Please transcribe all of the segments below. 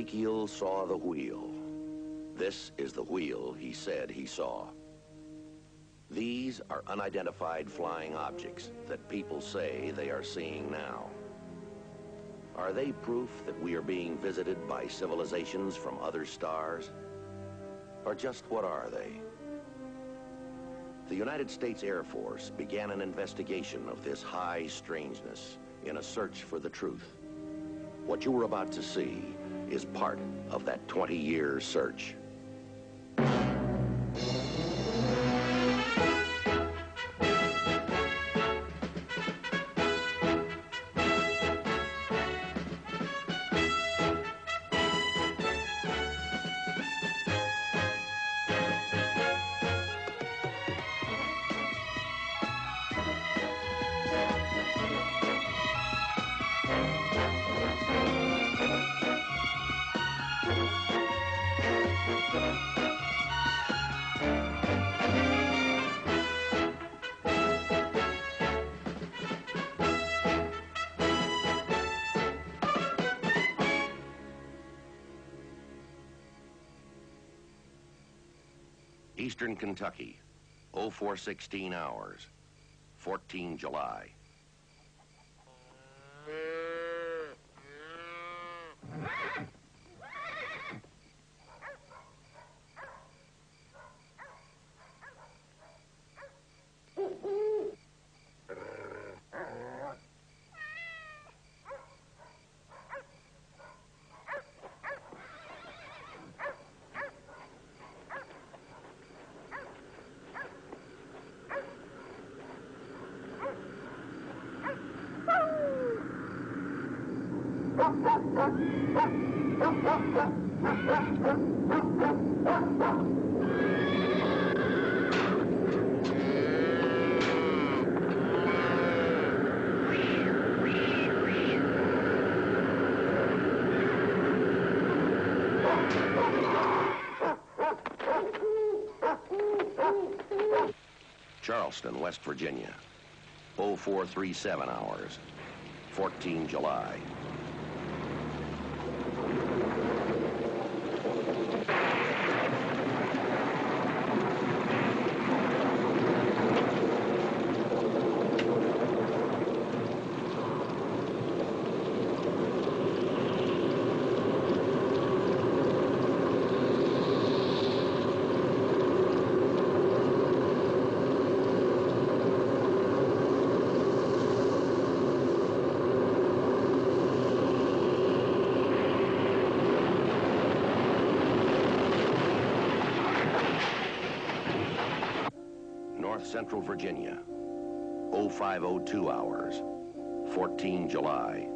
Ezekiel saw the wheel. This is the wheel he said he saw. These are unidentified flying objects that people say they are seeing now. Are they proof that we are being visited by civilizations from other stars? Or just what are they? The United States Air Force began an investigation of this high strangeness in a search for the truth. What you are about to see is part of that 20-year search. Eastern Kentucky, 0416 hours, 14 July. Charleston, West Virginia, 0437 hours, 14 July. Central Virginia, 0502 hours, 14 July.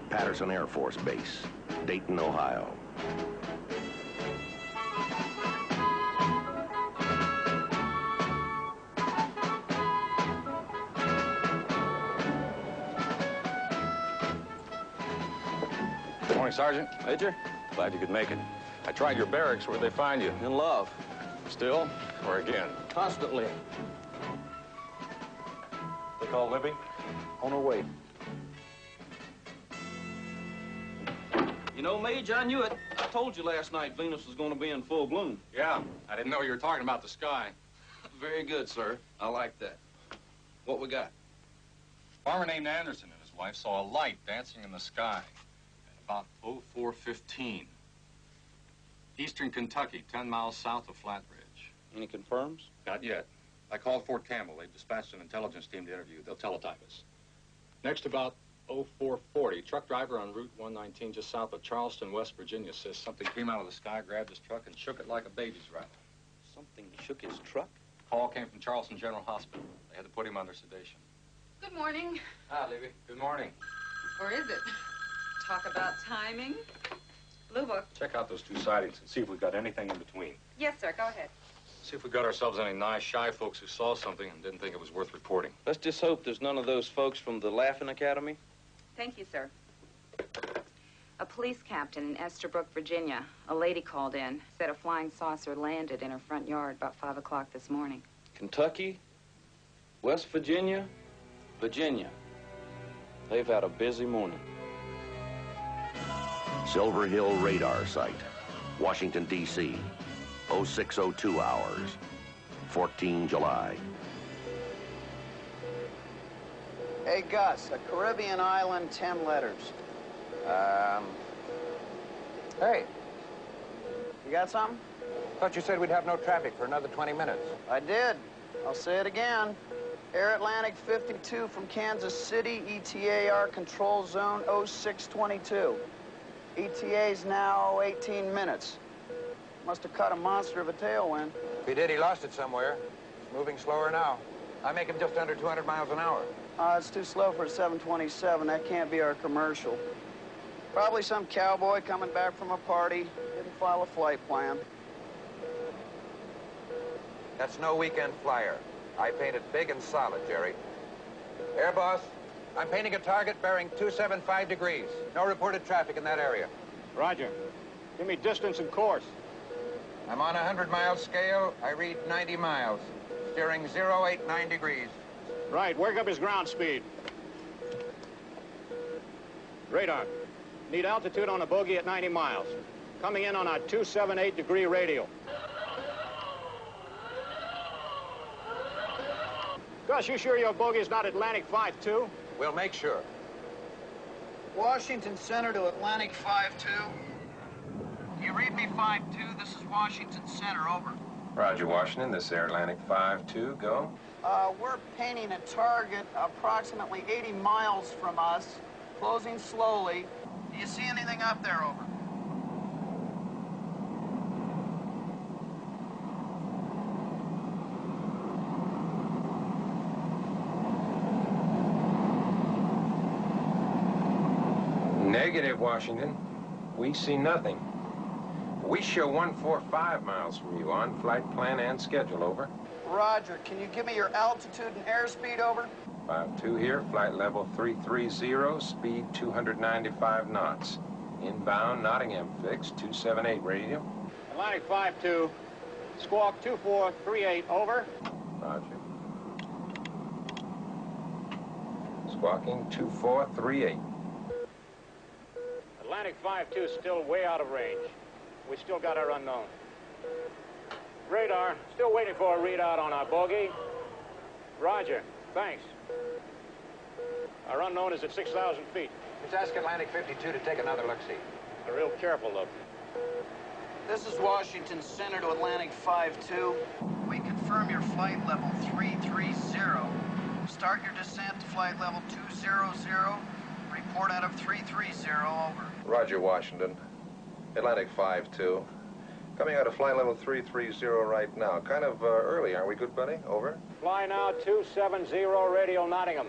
Patterson Air Force Base, Dayton, Ohio. Good morning, Sergeant. Major. Glad you could make it. I tried your barracks. Where'd they find you? In love. Still? Or again? Constantly. They call Libby? On her way. You know, Mage, I knew it. I told you last night Venus was going to be in full bloom. Yeah, I didn't know you were talking about the sky. Very good, sir. I like that. What we got? A farmer named Anderson and his wife saw a light dancing in the sky at about 04:15. Eastern Kentucky, 10 miles south of Flatbridge. Any confirms? Not yet. I called Fort Campbell. They dispatched an intelligence team to interview. They'll teletype us. Next, about 04:40, truck driver on Route 119 just south of Charleston, West Virginia, says something came out of the sky, grabbed his truck, and shook it like a baby's rattle. Something shook his truck? Call came from Charleston General Hospital. They had to put him under sedation. Good morning. Hi, Libby. Good morning. Or is it? Talk about timing. Blue Book. Check out those two sightings and see if we've got anything in between. Yes, sir. Go ahead. See if we got ourselves any nice, shy folks who saw something and didn't think it was worth reporting. Let's just hope there's none of those folks from the Laughing Academy. Thank you, sir. A police captain in Estabrook, Virginia. A lady called in, said a flying saucer landed in her front yard about 5 o'clock this morning. Kentucky, West Virginia, Virginia. They've had a busy morning. Silver Hill radar site, Washington, D.C., 0602 hours, 14 July. Hey, Gus, a Caribbean island, 10 letters. Hey, you got something? Thought you said we'd have no traffic for another 20 minutes. I did. I'll say it again. Air Atlantic 52 from Kansas City, ETAR control zone 0622. ETA's now 18 minutes. Must have caught a monster of a tailwind. If he did, he lost it somewhere. He's moving slower now. I make him just under 200 miles an hour. It's too slow for a 727. That can't be our commercial. Probably some cowboy coming back from a party. Didn't file a flight plan. That's no weekend flyer. I painted big and solid, Jerry. Air boss, I'm painting a target bearing 275 degrees. No reported traffic in that area. Roger. Give me distance and course. I'm on a 100-mile scale. I read 90 miles. Steering 089 degrees. Right, work up his ground speed. Radar. Need altitude on a bogey at 90 miles. Coming in on a 278-degree radial. Gus, you sure your bogey is not Atlantic 5-2? We'll make sure. Washington Center to Atlantic 5-2. You read me 5-2? This is Washington Center, over. Roger, Washington. This is Air Atlantic 5-2. Go. We're painting a target approximately 80 miles from us, closing slowly. Do you see anything up there, over? Negative, Washington. We see nothing. We show 145 miles from you on flight plan and schedule, over. Roger. Can you give me your altitude and airspeed, over? 5-2 here, flight level 330, speed 295 knots. Inbound, Nottingham fixed, 278 radio. Atlantic 5-2. Squawk 2438, over. Roger. Squawking 2438. Atlantic 5-2 still way out of range. We still got our unknown. Radar, still waiting for a readout on our bogey. Roger, thanks. Our unknown is at 6,000 feet. Let's ask Atlantic 52 to take another look-see. A real careful look. This is Washington Center to Atlantic 5-2. We confirm your flight level 330. Start your descent to flight level 200. Report out of 330, over. Roger, Washington. Atlantic 5-2. Coming out of flight level 330 right now. Kind of early, aren't we, good buddy? Over. Fly now 270, radio Nottingham.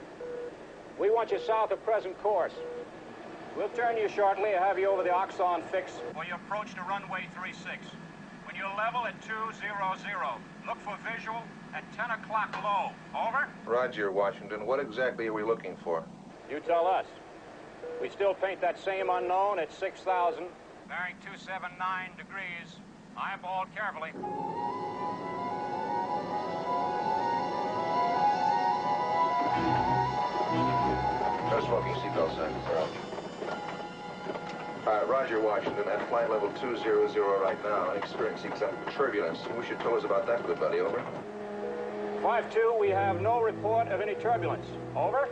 We want you south of present course. We'll turn you shortly, have you over the Oxon fix. When you approach the runway 36. When you level at 200, look for visual at 10 o'clock low. Over? Roger, Washington. What exactly are we looking for? You tell us. We still paint that same unknown at 6,000. Bearing 279 degrees. Eyeball carefully. No smoking seatbelt sign. Roger. Roger, Washington. At flight level 200 right now, experiencing some turbulence. Wish you'd tell us about that, good buddy. Over. 5-2, we have no report of any turbulence. Over.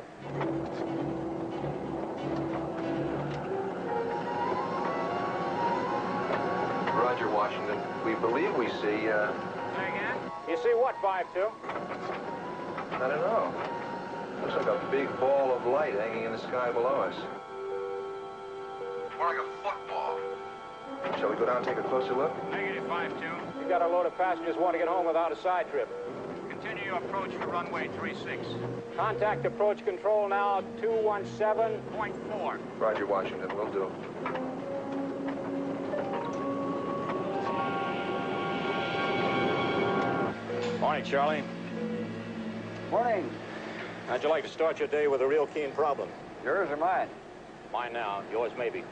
Roger, Washington. We believe we see, Say again? You see what, 5-2? I don't know. Looks like a big ball of light hanging in the sky below us. More like a football. Shall we go down and take a closer look? Negative 5-2. You got a load of passengers want to get home without a side trip. Continue your approach for runway 36. Contact approach control now, 217. 0.4. Roger, Washington. Will do. Morning, Charlie. Morning. How'd you like to start your day with a real keen problem? Yours or mine? Mine now, yours maybe.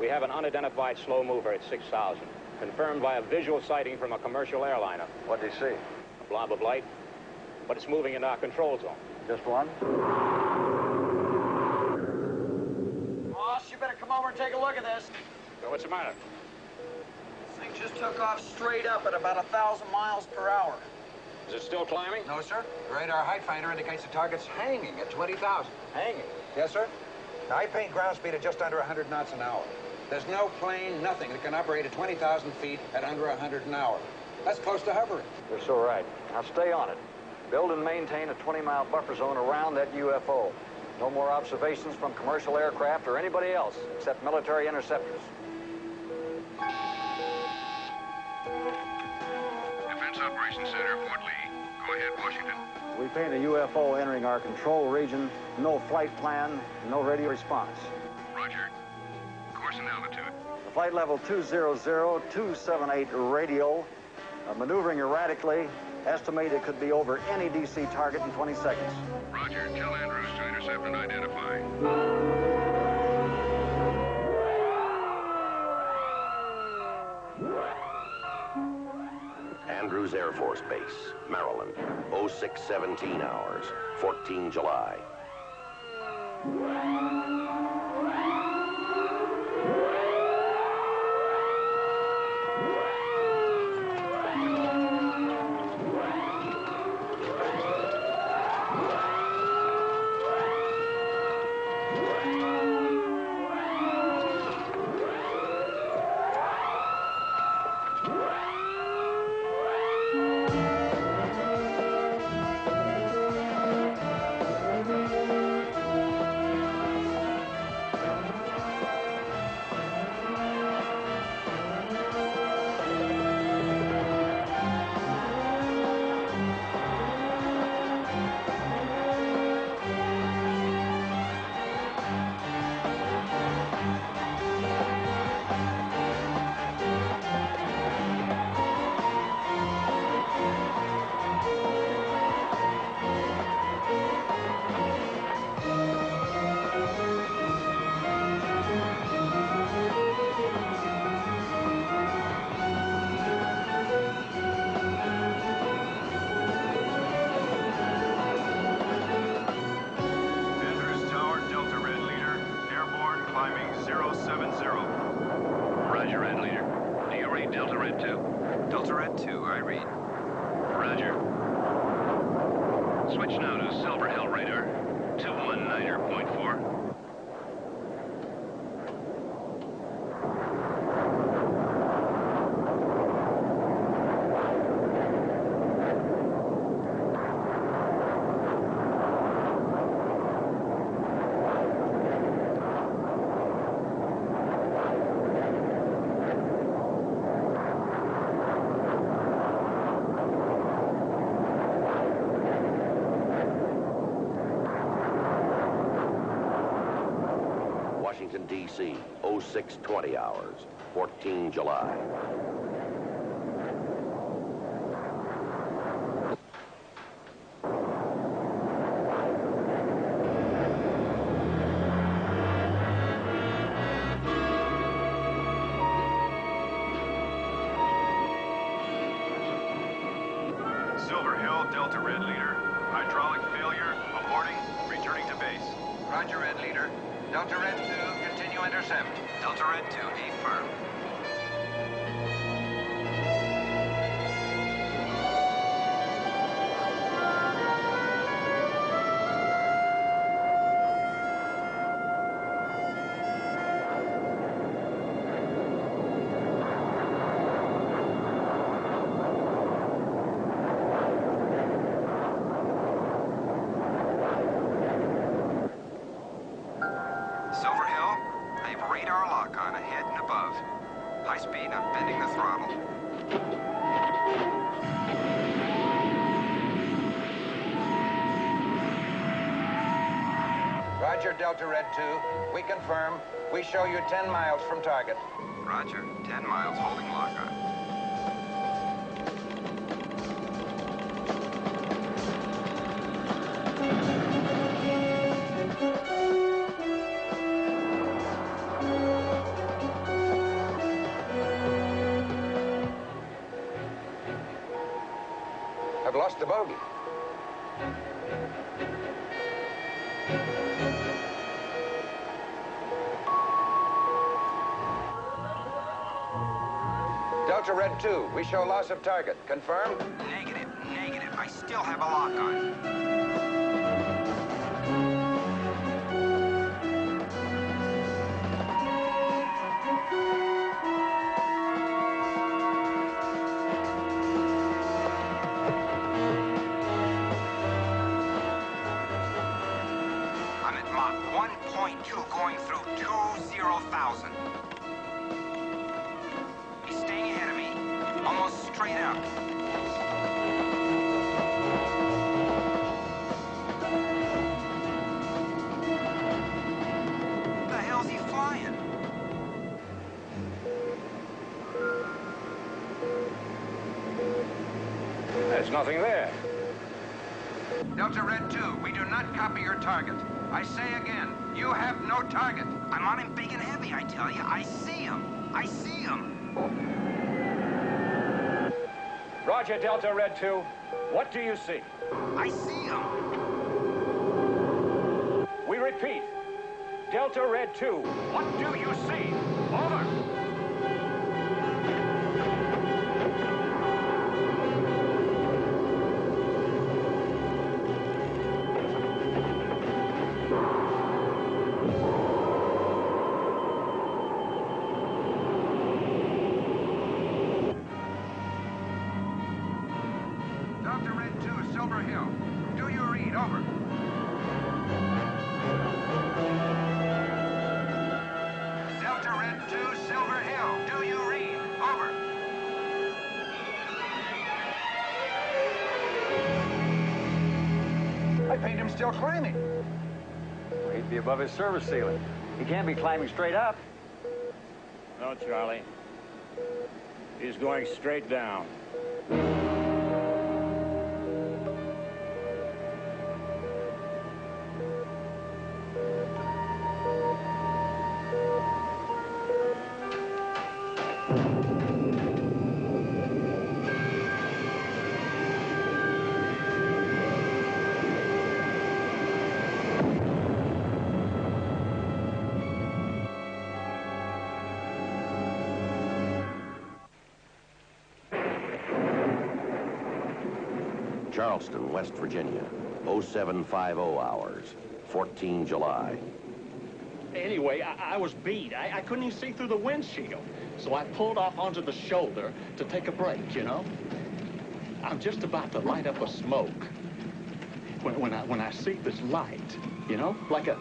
We have an unidentified slow mover at 6,000, confirmed by a visual sighting from a commercial airliner. What do you see? A blob of light, but it's moving in our control zone. Just one? Boss, you better come over and take a look at this. So what's the matter? This thing just took off straight up at about 1,000 miles per hour. Is it still climbing? No, sir. The radar height finder indicates the target's hanging at 20,000. Hanging. Yes, sir. Now, I paint ground speed at just under 100 knots an hour. There's no plane, nothing that can operate at 20,000 feet at under 100 an hour. That's close to hovering. You're so right. Now stay on it. Build and maintain a 20-mile buffer zone around that UFO. No more observations from commercial aircraft or anybody else except military interceptors. Defense Operations Center, Fort Lee. Go ahead, Washington. We paint a UFO entering our control region. No flight plan, no radio response. Roger. Course and altitude. Flight level 200, 278 radial. Maneuvering erratically. Estimate it could be over any DC target in 20 seconds. Roger. Tell Andrews to intercept and identify. Andrews Air Force Base, Maryland, 0617 hours, 14 July. Washington, D.C., 0620 hours, 14 July. Silver Hill, Delta Red Leader. Hydraulic failure, aborting, returning to base. Roger, Red Leader. Delta Red 2, continue you intercept? Delta Red 2, affirm. Roger, Delta Red 2. We confirm. We show you 10 miles from target. Roger. 10 miles, holding lock on. I've lost the bogey. Delta Red 2, we show loss of target. Confirm? Negative. I still have a lock on. I'm at Mach 1.2 going through 20,000. He's staying ahead of me, almost straight up. What the hell's he flying? There's nothing there. Delta Red 2, we do not copy your target. I say again, you have no target. I'm on him big and heavy, I tell you. I see him. Roger, Delta Red 2. What do you see? I see him. We repeat. Delta Red 2. What do you see? Over. Delta Red 2, Silver Hill. Do you read? Over. Delta Red 2, Silver Hill. Do you read? Over. I think him still climbing. Well, he'd be above his service ceiling. He can't be climbing straight up. No, Charlie. He's going straight down. Charleston, West Virginia, 0750 hours, 14 July. Anyway, I was beat. I couldn't even see through the windshield. So I pulled off onto the shoulder to take a break, you know? I'm just about to light up a smoke when I see this light, you know, like a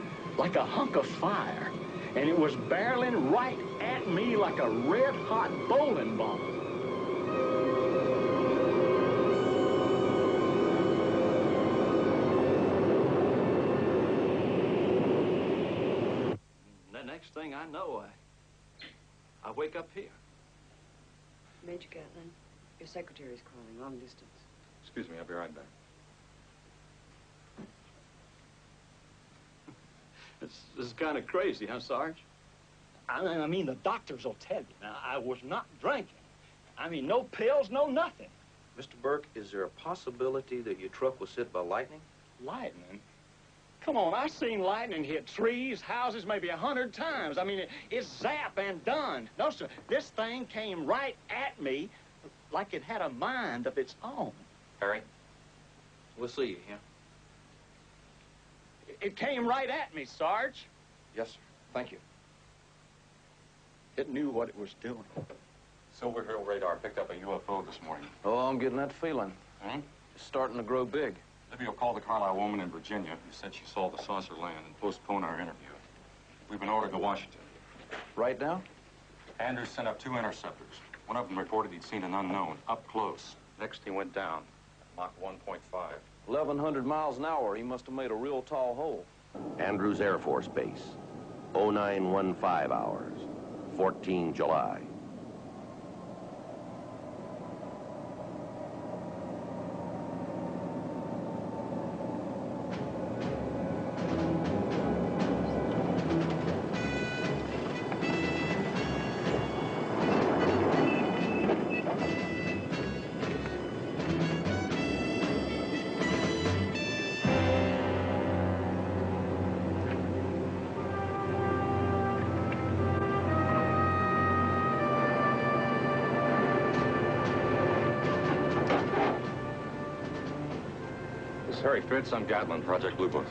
hunk of fire. And it was barreling right at me like a red-hot bowling ball. Next thing I know, I wake up here. Major Gatlin, your secretary's calling, long distance. Excuse me, I'll be right back. This is kind of crazy, huh, Sarge? I mean, the doctors will tell you. Now, I was not drinking. I mean, no pills, no nothing. Mr. Burke, is there a possibility that your truck was hit by lightning? Lightning? Come on, I've seen lightning hit trees, houses maybe 100 times. I mean, it's zap and done. No, sir, this thing came right at me like it had a mind of its own. Harry, we'll see you here. It came right at me, Sarge. Yes, sir. Thank you. It knew what it was doing. Silver Hill radar picked up a UFO this morning. Oh, I'm getting that feeling. Hmm? It's starting to grow big. Libby will call the Carlyle woman in Virginia who said she saw the saucer land and postpone our interview. We've been ordered to Washington. Right now? Andrews sent up 2 interceptors. One of them reported he'd seen an unknown up close. Next, he went down, Mach 1.5. 1,100 miles an hour. He must have made a real tall hole. Andrews Air Force Base, 0915 hours, 14 July. Harry Fitz, I'm Gatlin, Project Blue Books.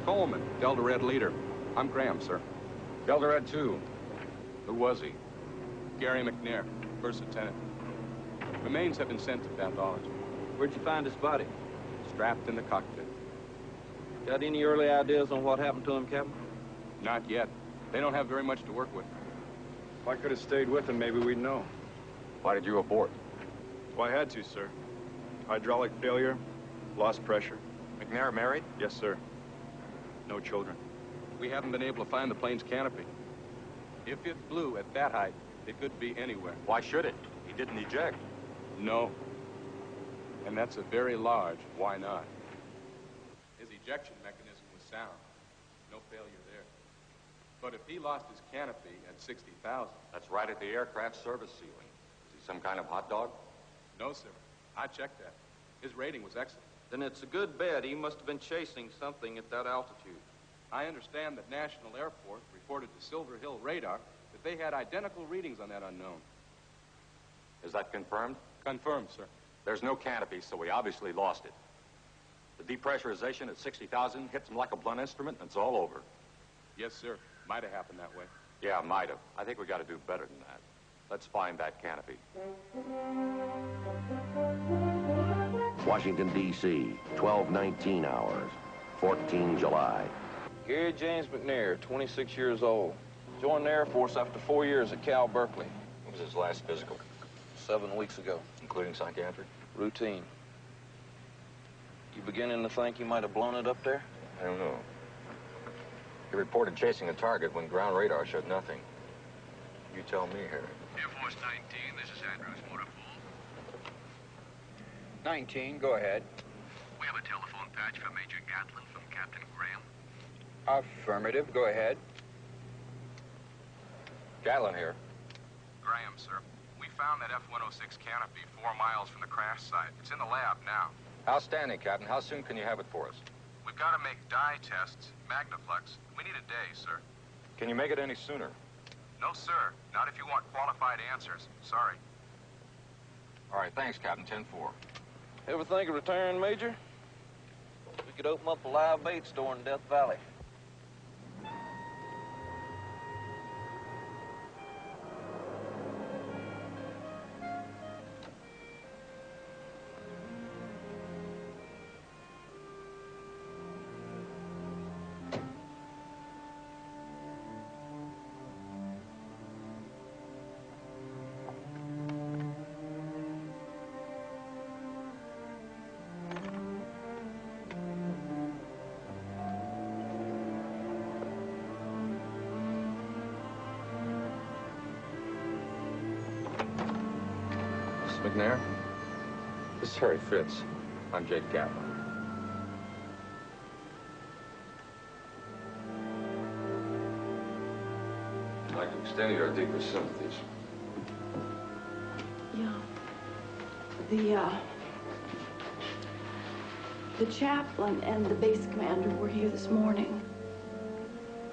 Coleman, Delta Red leader. I'm Graham, sir. Delta Red 2. Who was he? Gary McNair, first lieutenant. Remains have been sent to pathology. Where'd you find his body? Strapped in the cockpit. Got any early ideas on what happened to him, Captain? Not yet. They don't have very much to work with. If I could have stayed with him, maybe we'd know. Why did you abort? Well, I had to, sir. Hydraulic failure, lost pressure. McNair married? Yes, sir. No children. We haven't been able to find the plane's canopy. If it flew at that height, it could be anywhere. Why should it? He didn't eject. No. And that's a very large why not. His ejection mechanism was sound. No failure there. But if he lost his canopy at 60,000... That's right at the aircraft service ceiling. Is he some kind of hot dog? No, sir. I checked that. His rating was excellent. Then it's a good bet he must have been chasing something at that altitude. I understand that National Air Force reported to Silver Hill radar that they had identical readings on that unknown. Is that confirmed? Confirmed, sir. There's no canopy, so we obviously lost it. The depressurization at 60,000 hits him like a blunt instrument, and it's all over. Yes, sir. Might have happened that way. Yeah, might have. I think we got to do better than that. Let's find that canopy. Washington, D.C., 1219 hours, 14 July. Gary James McNair, 26 years old. Joined the Air Force after 4 years at Cal Berkeley. What was his last physical? 7 weeks ago. Including psychiatric? Routine. You beginning to think he might have blown it up there? I don't know. He reported chasing a target when ground radar showed nothing. You tell me, Harry. Air Force 19, this is Andrews, motor pool. 19, go ahead. We have a telephone patch for Major Gatlin from Captain Graham. Affirmative, go ahead. Gatlin here. Graham, sir. We found that F-106 canopy 4 miles from the crash site. It's in the lab now. Outstanding, Captain. How soon can you have it for us? We've got to make dye tests, magnaflux. We need a day, sir. Can you make it any sooner? No, sir. Not if you want qualified answers. Sorry. All right, thanks, Captain. 10-4. Ever think of retiring, Major? We could open up a live bait store in Death Valley. McNair? This is Harry Fitz. I'm Jake Gatlin. I'd like to extend you our deepest sympathies. Yeah. The chaplain and the base commander were here this morning.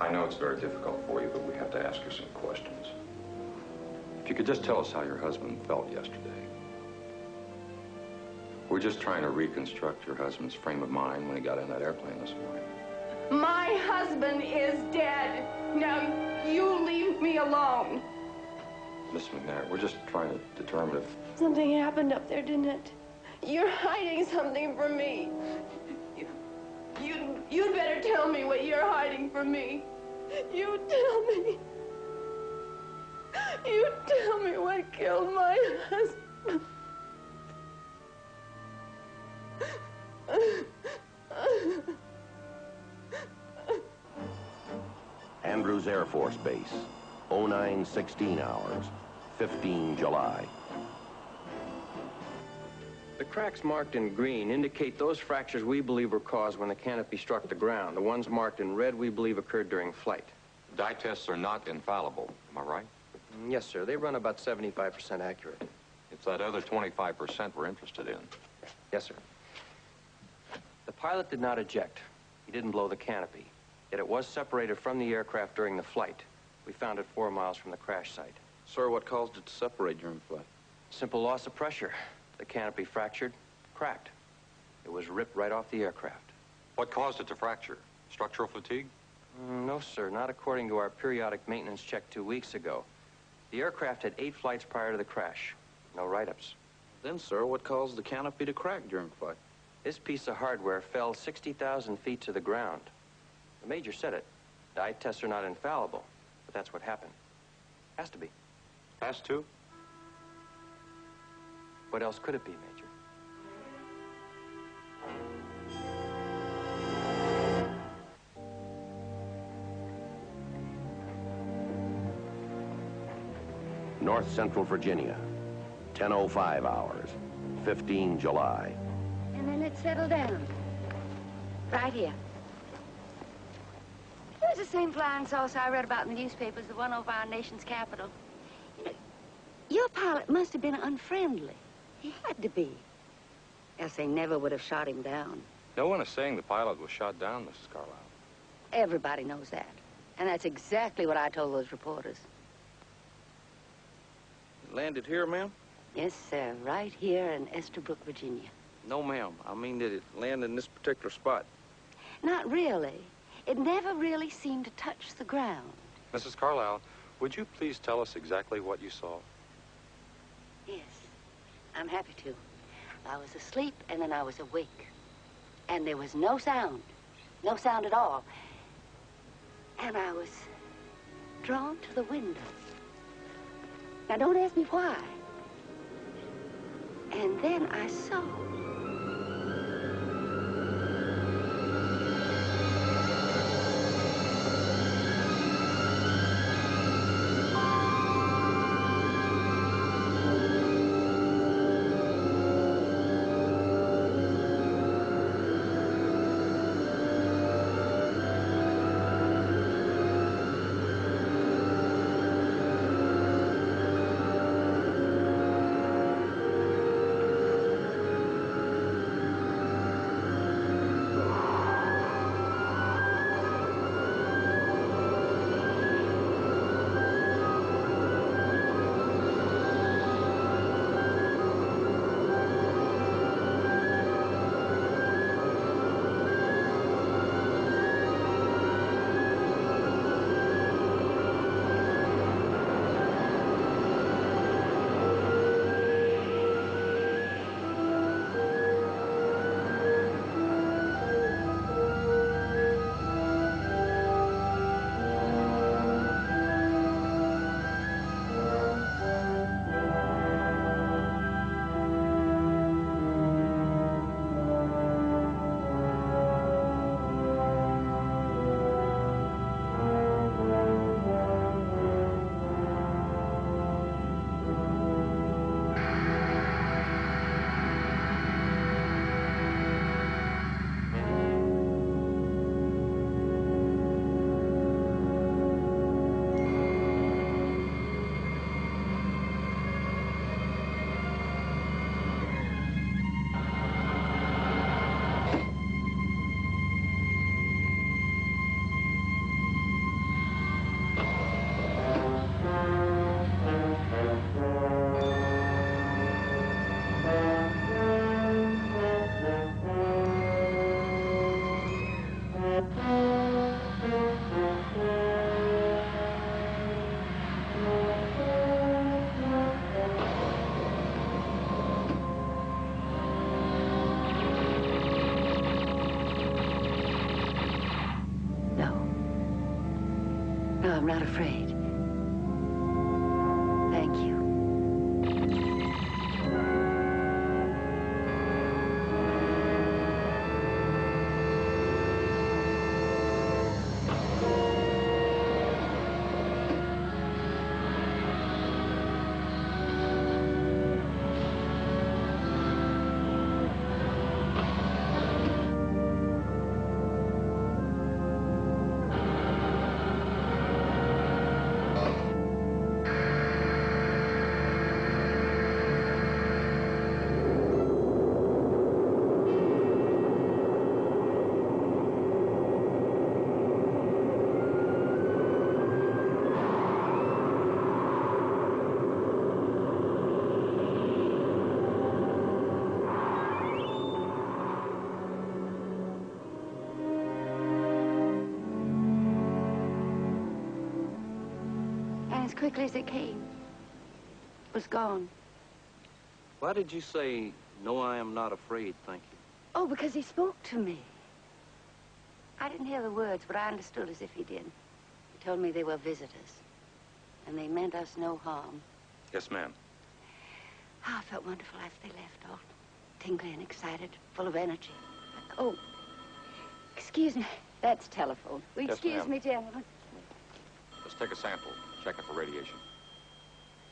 I know it's very difficult for you, but we have to ask you some questions. If you could just tell us how your husband felt yesterday. We're just trying to reconstruct your husband's frame of mind when he got in that airplane this morning. My husband is dead. Now, you leave me alone. Miss McNair, we're just trying to determine if... Something happened up there, didn't it? You're hiding something from me. You'd better tell me what you're hiding from me. You tell me. You tell me what killed my husband. Andrews Air Force Base, 0916 hours, 15 July. The cracks marked in green indicate those fractures we believe were caused when the canopy struck the ground. The ones marked in red we believe occurred during flight. Dye tests are not infallible, am I right? Yes, sir. They run about 75% accurate. It's that other 25% we're interested in. Yes, sir. The pilot did not eject. He didn't blow the canopy. Yet it was separated from the aircraft during the flight. We found it 4 miles from the crash site. Sir, what caused it to separate during flight? Simple loss of pressure. The canopy fractured, cracked. It was ripped right off the aircraft. What caused it to fracture? Structural fatigue? No, sir. Not according to our periodic maintenance check 2 weeks ago. The aircraft had 8 flights prior to the crash. No write-ups. Then, sir, what caused the canopy to crack during flight? This piece of hardware fell 60,000 feet to the ground. The Major said it. Dye tests are not infallible, but that's what happened. Has to be. Has to? What else could it be, Major? North Central Virginia, 10:05 hours, 15 July. And then it settled down. Right here. It was the same flying saucer I read about in the newspapers, the one over our nation's capital. You know, your pilot must have been unfriendly. He had to be. Else they never would have shot him down. No one is saying the pilot was shot down, Mrs. Carlyle. Everybody knows that. And that's exactly what I told those reporters. It landed here, ma'am? Yes, sir. Right here in Estabrook, Virginia. No, ma'am. I mean, did it land in this particular spot? Not really. It never really seemed to touch the ground. Mrs. Carlyle, would you please tell us exactly what you saw? Yes, I'm happy to. I was asleep, and then I was awake. And there was no sound. No sound at all. And I was drawn to the window. Now, don't ask me why. And then I saw. not afraid. Thank you. As quickly as it came, it was gone. Why did you say, no, I am not afraid, thank you? Oh, because he spoke to me. I didn't hear the words, but I understood as if he did. He told me they were visitors, and they meant us no harm. Yes, ma'am. Oh, I felt wonderful after they left, all tingly and excited, full of energy. Oh, excuse me. That's telephone. Will you Yes, excuse ma'am. me, gentlemen? Let's take a sample, check it for radiation.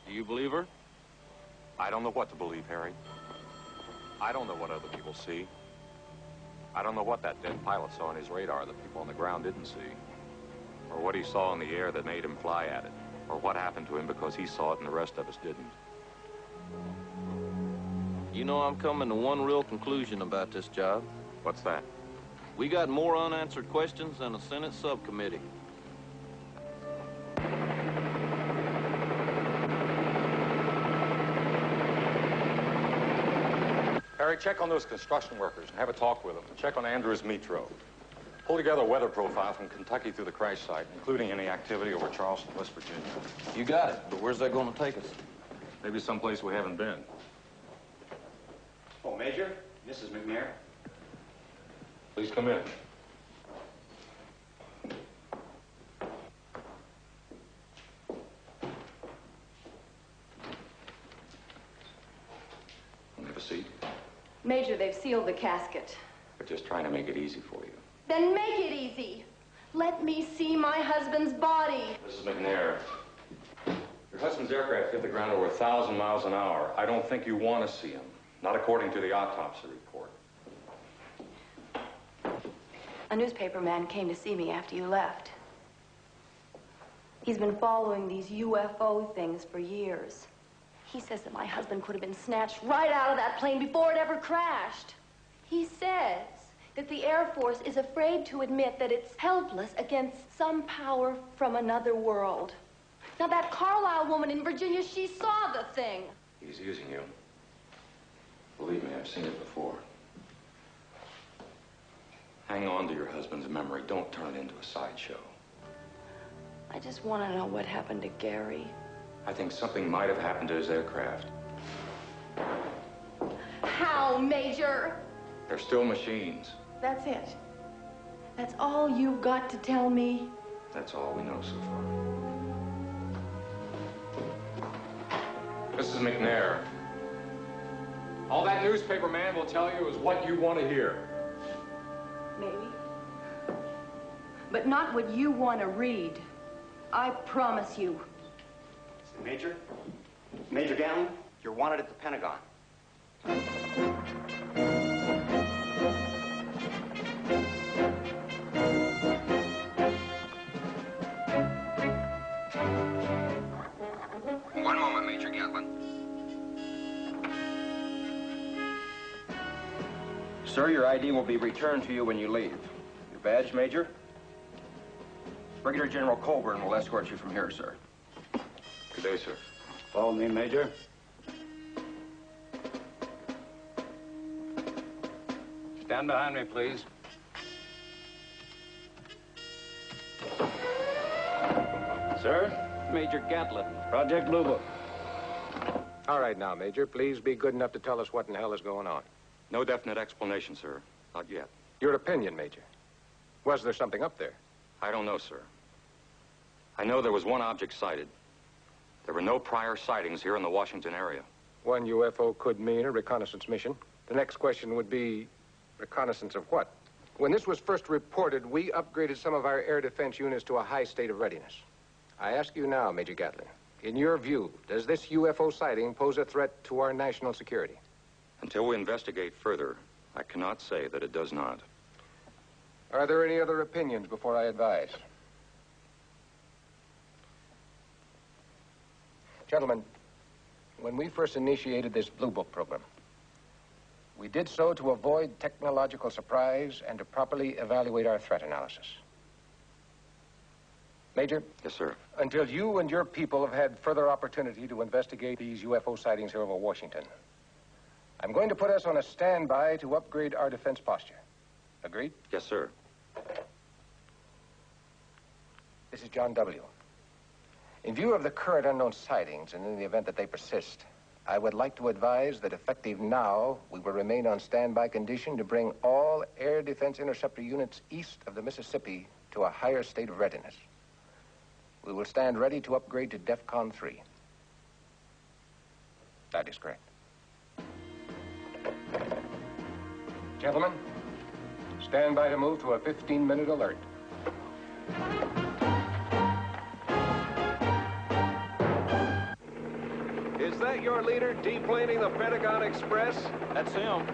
Do you believe her? I don't know what to believe, Harry. I don't know what other people see. I don't know what that dead pilot saw on his radar that people on the ground didn't see. Or what he saw in the air that made him fly at it. Or what happened to him because he saw it and the rest of us didn't. You know, I'm coming to one real conclusion about this job. What's that? We got more unanswered questions than a Senate subcommittee. Harry, check on those construction workers and have a talk with them. Check on Andrews Metro. Pull together a weather profile from Kentucky through the crash site, including any activity over Charleston, West Virginia. You got it, but where's that going to take us? Maybe someplace we haven't been. Oh, Major, Mrs. McNair. Please come in. Have a seat. Major, they've sealed the casket. We're just trying to make it easy for you. Then make it easy. Let me see my husband's body. Mrs. McNair, your husband's aircraft hit the ground over 1,000 miles an hour. I don't think you want to see him. Not according to the autopsy report. A newspaper man came to see me after you left. He's been following these UFO things for years. He says that my husband could have been snatched right out of that plane before it ever crashed. He says that the Air Force is afraid to admit that it's helpless against some power from another world. Now, that Carlyle woman in Virginia, she saw the thing. He's using you. Believe me, I've seen it before. Hang on to your husband's memory. Don't turn it into a sideshow. I just want to know what happened to Gary. I think something might have happened to his aircraft. How, Major? They're still machines. That's it. That's all you've got to tell me? That's all we know so far. Mrs. McNair, all that newspaper man will tell you is what you want to hear. Maybe. But not what you want to read. I promise you. Major? Major Gatlin, you're wanted at the Pentagon. One moment, Major Gatlin. Sir, your ID will be returned to you when you leave. Your badge, Major? Brigadier General Colburn will escort you from here, sir. Good day, sir. Follow me, Major. Stand behind me, please. Sir? Major Gatlin. Project Blue Book. All right now, Major. Please be good enough to tell us what in hell is going on. No definite explanation, sir. Not yet. Your opinion, Major. Was there something up there? I don't know, sir. I know there was one object sighted. There were no prior sightings here in the Washington area. One UFO could mean a reconnaissance mission. The next question would be, reconnaissance of what? When this was first reported, we upgraded some of our air defense units to a high state of readiness. I ask you now, Major Gatlin, in your view, does this UFO sighting pose a threat to our national security? Until we investigate further, I cannot say that it does not. Are there any other opinions before I advise? Gentlemen, when we first initiated this Blue Book program, we did so to avoid technological surprise and to properly evaluate our threat analysis. Major? Yes, sir. Until you and your people have had further opportunity to investigate these UFO sightings here over Washington, I'm going to put us on a standby to upgrade our defense posture. Agreed? Yes, sir. This is John W. In view of the current unknown sightings, and in the event that they persist, I would like to advise that effective now, we will remain on standby condition to bring all air defense interceptor units east of the Mississippi to a higher state of readiness. We will stand ready to upgrade to DEFCON 3. That is correct. Gentlemen, stand by to move to a 15-minute alert. Is that your leader deplaning the Pentagon Express? That's him.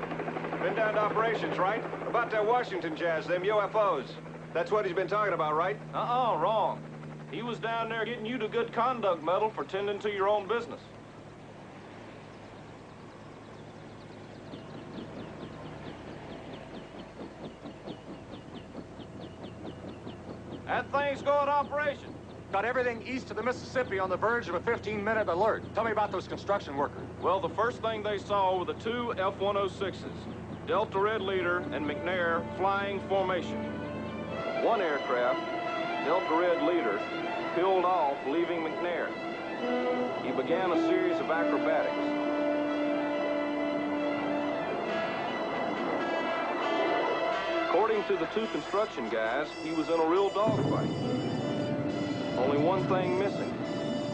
Been down to operations, right? About that Washington jazz, them UFOs. That's what he's been talking about, right? Wrong. He was down there getting you the good conduct medal for tending to your own business. That thing's going to operation. Got everything east of the Mississippi on the verge of a 15-minute alert. Tell me about those construction workers. Well, the first thing they saw were the two F-106s, Delta Red Leader and McNair flying formation. One aircraft, Delta Red Leader, peeled off, leaving McNair. He began a series of acrobatics. According to the two construction guys, he was in a real dogfight. Only one thing missing,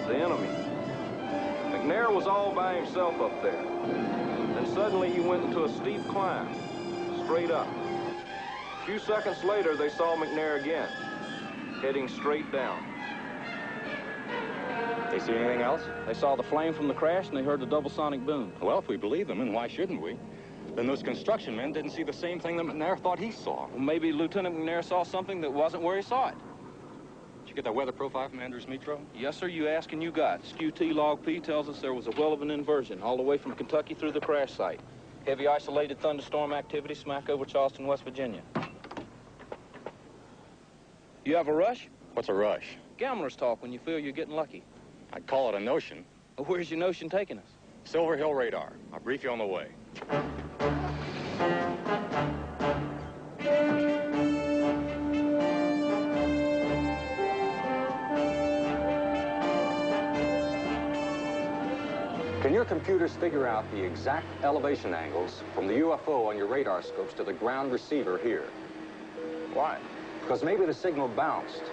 the enemy. McNair was all by himself up there. Then suddenly he went into a steep climb, straight up. A few seconds later, they saw McNair again, heading straight down. They see anything else? They saw the flame from the crash and they heard the double sonic boom. Well, if we believe them, and why shouldn't we? Then those construction men didn't see the same thing that McNair thought he saw. Well, maybe Lieutenant McNair saw something that wasn't where he saw it. Did you get that weather profile from Andrews Metro? Yes, sir, you ask and you got. SKU-T log P tells us there was a well of an inversion all the way from Kentucky through the crash site. Heavy isolated thunderstorm activity smack over Charleston, West Virginia. You have a rush? What's a rush? Gamblers talk when you feel you're getting lucky. I'd call it a notion. Well, where's your notion taking us? Silver Hill Radar. I'll brief you on the way. Can your computers figure out the exact elevation angles from the UFO on your radar scopes to the ground receiver here? Why? Because maybe the signal bounced.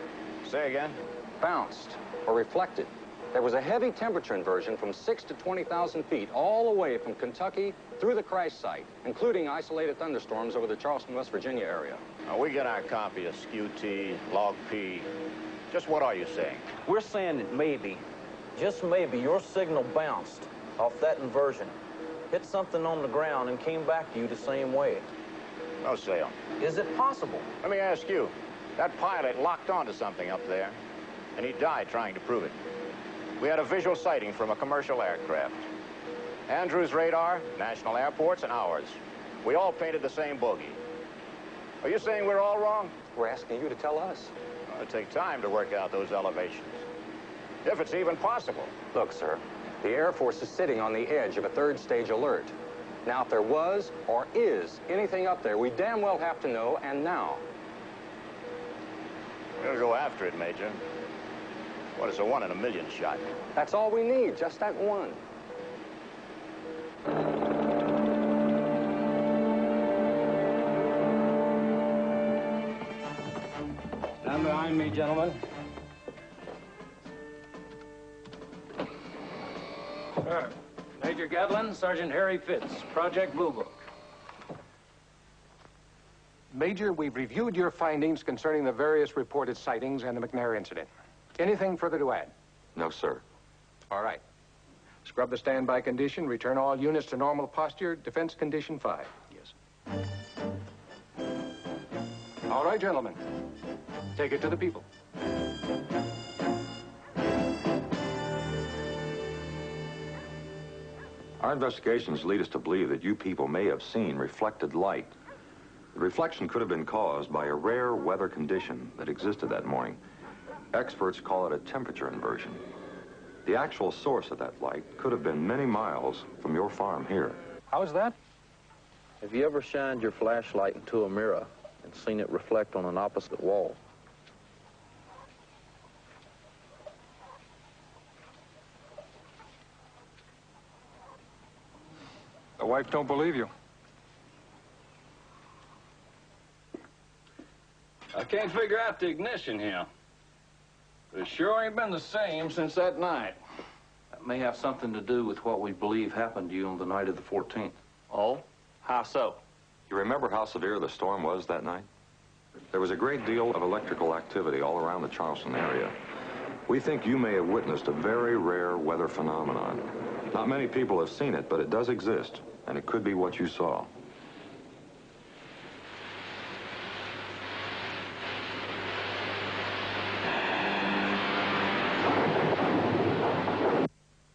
Say again? Bounced or reflected. There was a heavy temperature inversion from 6,000 to 20,000 feet all the way from Kentucky through the crash site, including isolated thunderstorms over the Charleston, West Virginia area. Now, we get our copy of SKU-T, log P. Just what are you saying? We're saying that maybe, just maybe, your signal bounced off that inversion, hit something on the ground, and came back to you the same way. No sale. Is it possible? Let me ask you. That pilot locked onto something up there, and he died trying to prove it. We had a visual sighting from a commercial aircraft. Andrews' radar, national airports, and ours. We all painted the same bogey. Are you saying we're all wrong? We're asking you to tell us. Well, it'll take time to work out those elevations. If it's even possible. Look, sir, the Air Force is sitting on the edge of a third-stage alert. Now, if there was or is anything up there, we damn well have to know, and now. We'll go after it, Major. What is a 1 in a million shot? That's all we need, just that one. Stand behind me, gentlemen. gentlemen, Sergeant Harry Fitz, Project Blue Book. Major, we've reviewed your findings concerning the various reported sightings and the McNair incident. Anything further to add? No, sir. All right. Scrub the standby condition, return all units to normal posture, defense condition 5. Yes. All right, gentlemen. Take it to the people. Our investigations lead us to believe that you people may have seen reflected light. The reflection could have been caused by a rare weather condition that existed that morning. Experts call it a temperature inversion. The actual source of that light could have been many miles from your farm here. How is that? Have you ever shined your flashlight into a mirror and seen it reflect on an opposite wall? The wife don't believe you. I can't figure out the ignition here. But it sure ain't been the same since that night. That may have something to do with what we believe happened to you on the night of the 14th. Oh? How so? You remember how severe the storm was that night? There was a great deal of electrical activity all around the Charleston area. We think you may have witnessed a very rare weather phenomenon. Not many people have seen it, but it does exist, and it could be what you saw.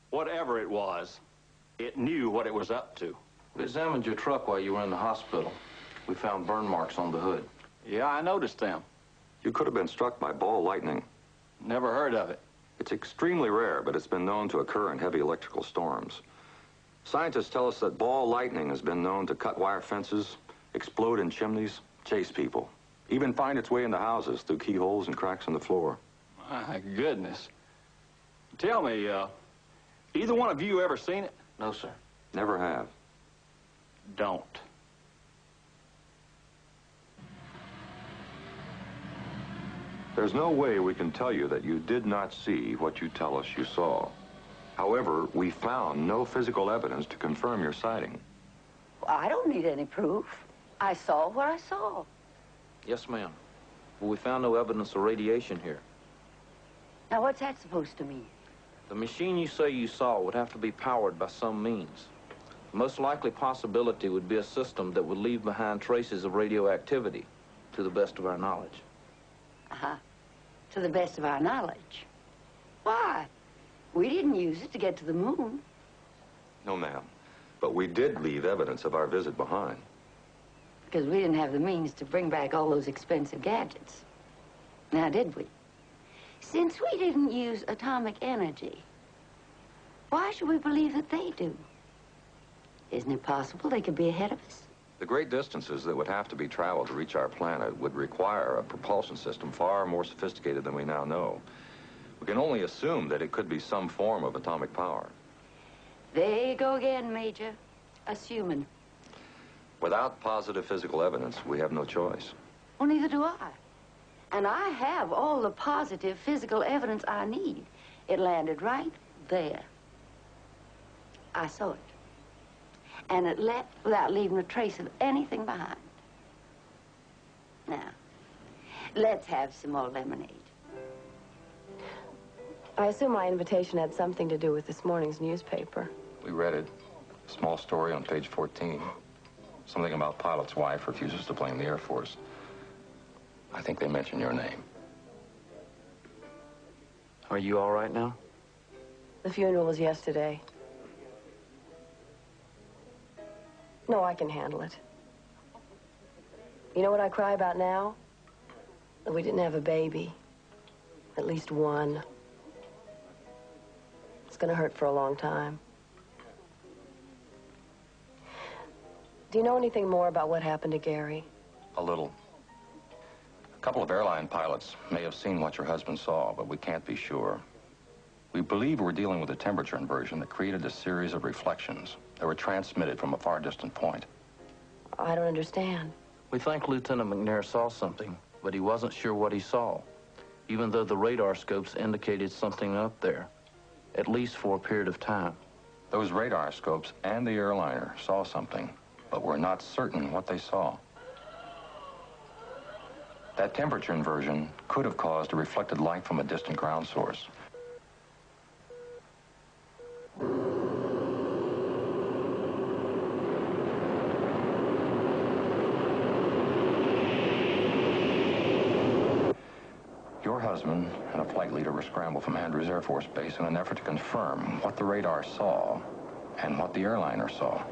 Whatever it was, it knew what it was up to. We examined your truck while you were in the hospital. We found burn marks on the hood. Yeah, I noticed them. You could have been struck by ball lightning. Never heard of it. It's extremely rare, but it's been known to occur in heavy electrical storms. Scientists tell us that ball lightning has been known to cut wire fences, explode in chimneys, chase people, even find its way into houses through keyholes and cracks in the floor. My goodness. Tell me, either one of you ever seen it? No, sir. Never have. Don't. There's no way we can tell you that you did not see what you tell us you saw. However, we found no physical evidence to confirm your sighting. Well, I don't need any proof. I saw what I saw. Yes, ma'am. But we found no evidence of radiation here. Now, what's that supposed to mean? The machine you say you saw would have to be powered by some means. The most likely possibility would be a system that would leave behind traces of radioactivity, to the best of our knowledge. Uh-huh. To the best of our knowledge. Why? We didn't use it to get to the moon. No, ma'am. But we did leave evidence of our visit behind. Because we didn't have the means to bring back all those expensive gadgets. Now, did we? Since we didn't use atomic energy, why should we believe that they do? Isn't it possible they could be ahead of us? The great distances that would have to be traveled to reach our planet would require a propulsion system far more sophisticated than we now know. We can only assume that it could be some form of atomic power. There you go again, Major. Assuming. Without positive physical evidence, we have no choice. Well, neither do I. And I have all the positive physical evidence I need. It landed right there. I saw it. And it left without leaving a trace of anything behind. Now, let's have some more lemonade. I assume my invitation had something to do with this morning's newspaper. We read it. A small story on page 14. Something about pilot's wife refuses to blame the Air Force. I think they mentioned your name. Are you all right now? The funeral was yesterday. No, I can handle it. You know what I cry about now? That we didn't have a baby. At least one. It's gonna hurt for a long time. Do you know anything more about what happened to Gary? A little. A couple of airline pilots may have seen what your husband saw, but we can't be sure. We believe we're dealing with a temperature inversion that created a series of reflections that were transmitted from a far distant point. I don't understand. We think Lieutenant McNair saw something, but he wasn't sure what he saw, even though the radar scopes indicated something up there, at least for a period of time. Those radar scopes and the airliner saw something, but we're not certain what they saw. That temperature inversion could have caused a reflected light from a distant ground source. Your husband and a flight leader were scrambled from Andrews Air Force Base in an effort to confirm what the radar saw and what the airliner saw.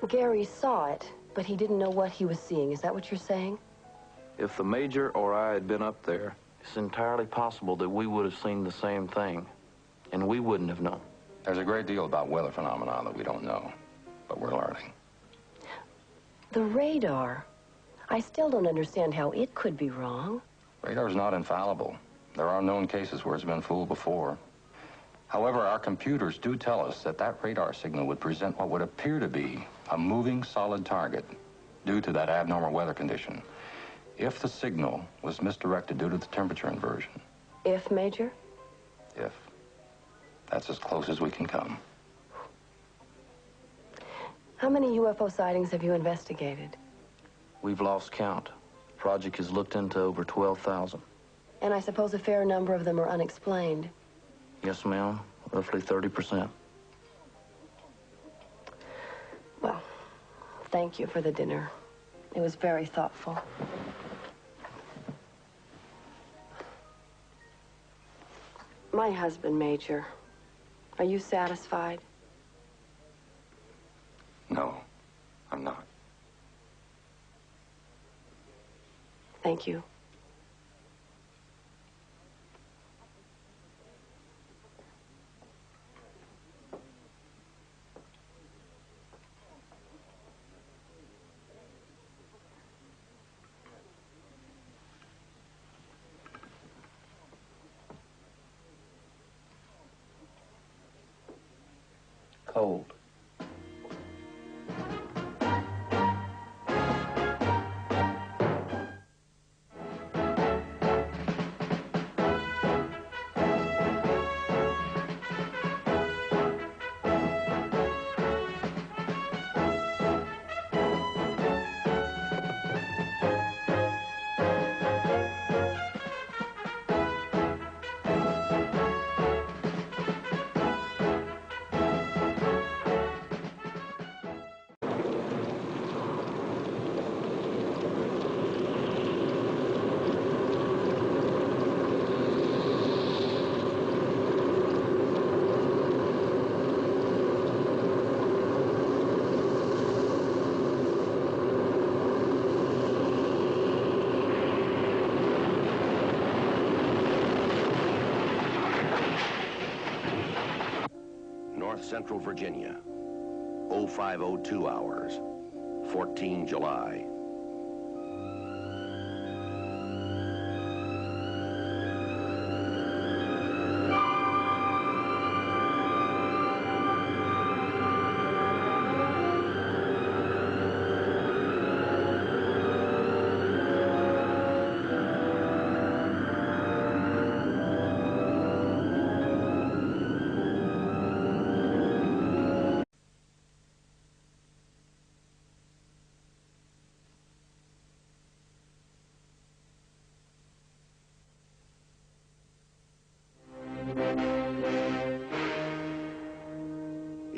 Gary saw it, but he didn't know what he was seeing. Is that what you're saying? If the Major or I had been up there, it's entirely possible that we would have seen the same thing, and we wouldn't have known. There's a great deal about weather phenomena that we don't know, but we're learning. The radar. I still don't understand how it could be wrong. Radar's not infallible. There are known cases where it's been fooled before. However, our computers do tell us that that radar signal would present what would appear to be a moving solid target due to that abnormal weather condition. If the signal was misdirected due to the temperature inversion. If, Major? If. That's as close as we can come. How many UFO sightings have you investigated? We've lost count. The project has looked into over 12,000. And I suppose a fair number of them are unexplained. Yes, ma'am. Roughly 30%. Well, thank you for the dinner. It was very thoughtful. My husband, Major. Are you satisfied? No, I'm not. Thank you. Cold. Central Virginia, 0502 hours, 14 July.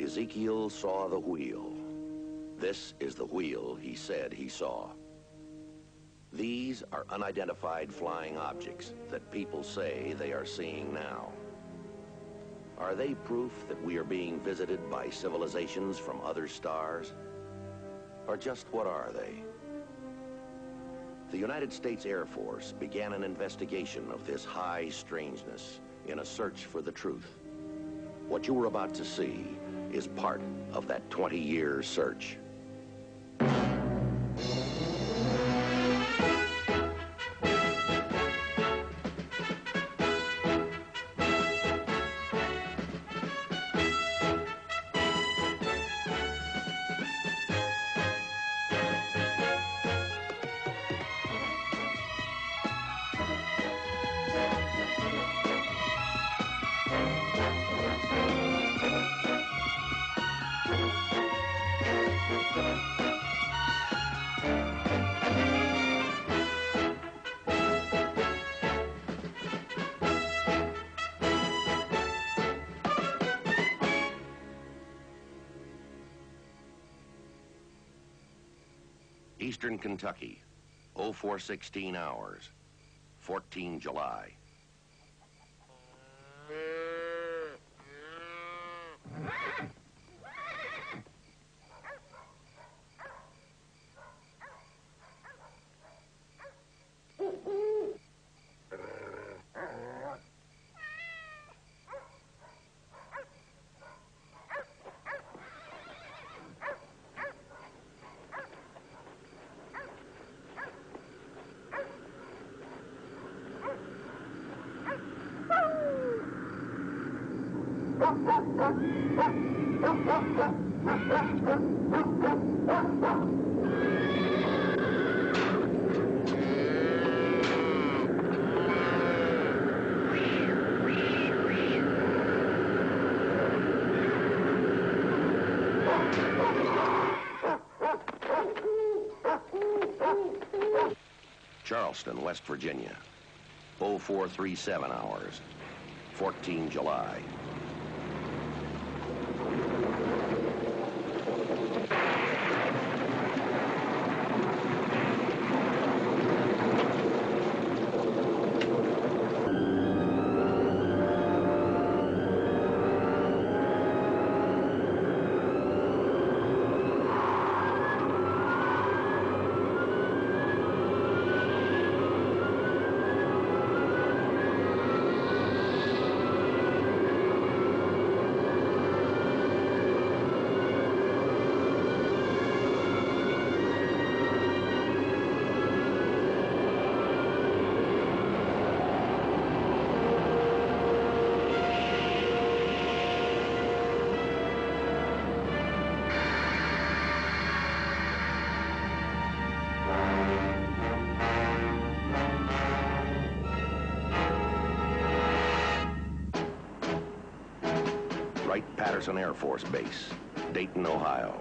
Ezekiel saw the wheel. This is the wheel he said he saw. These are unidentified flying objects that people say they are seeing now. Are they proof that we are being visited by civilizations from other stars? Or just what are they? The United States Air Force began an investigation of this high strangeness in a search for the truth. What you are about to see is part of that 20-year search. Eastern Kentucky, 0416 hours, 14 July. Charleston, West Virginia, 0437 hours, 14 July. Patterson Air Force Base, Dayton, Ohio.